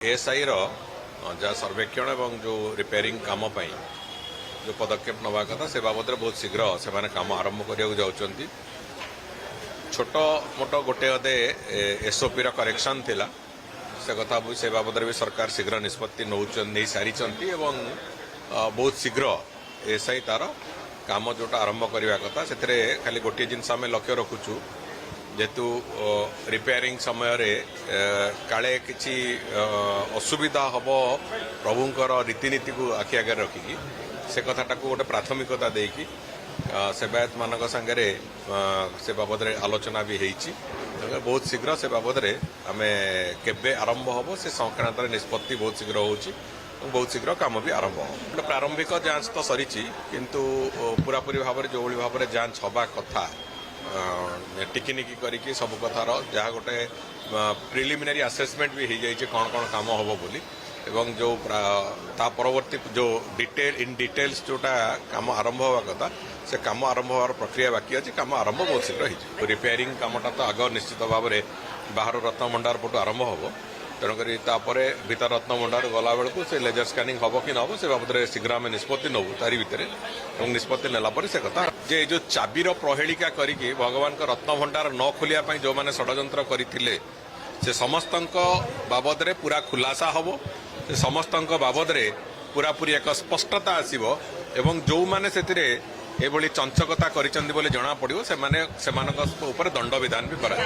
ASI जहाँ सर्वेक्षण और जो रिपेयरिंग काम जो पदक्षेप नवा कथा से बाबद बहुत शीघ्र से काम आरंभ करने जाऊँच छोट मोट गोटे अदे एसओपी करेक्शन थिला से कथा से बाबद भी सरकार शीघ्र निष्पत्ति नहीं सारी बहुत शीघ्र एएसआई तार काम जोटा आरंभ करने कथा से खाली गोटे जिनस आम लक्ष्य रखुचु जेतु रिपेयरिंग समय काले किसी असुविधा हम प्रभुंर रीतिनीति को आखि आगे रखिकी से कथाटा को गोटे प्राथमिकता देकी सेवायत मान सागरे से बाबद आलोचना भी होती बहुत शीघ्र से बाबद आम केबे आरंभ हम से संक्रांत निष्पत्ति बहुत शीघ्र होची बहुत शीघ्र काम भी आरंभ हो प्रारंभिक जांच तो सरी किंतु पूरापूरी भाव जो भाव में जांच हवा कथा टिकिनिकी करके सब कथार जहाँ गोटे प्रिलिमिनारी आसेसमेंट भी हो जाए कौन कौन काम हम बोली एवं जो परवर्ती जो इन डिटेल्स जोटा काम आरंभ हवा कथा से काम आरंभ होवार प्रक्रिया बाकी अच्छी काम आरंभ बहुत शीघ्र हो रिपेयरिंग कामटा तो आग निश्चित भाव में बाहर रत्न भंडार पटू आरंभ हम तेणुक भीतर रत्न भंडार गला बेलू से लेजर स्कानिंग हम कि न से बाबद शीघ्र आम निष्पत्ति नबू तारी भितर निष्पत्ति नेला से कथा जे जो चाबीर प्रहेलिका करी भगवान का रत्न भंडार न खोलिया जो मैंने षड्यंत्र करते से समस्त बाबद पूरा खुलासा हम से समस्त बाबद पूरापूरी एक स्पष्टता आसव एवं जो मैंने से चंचकता कर जना पड़ो से दंड विधान भी करा।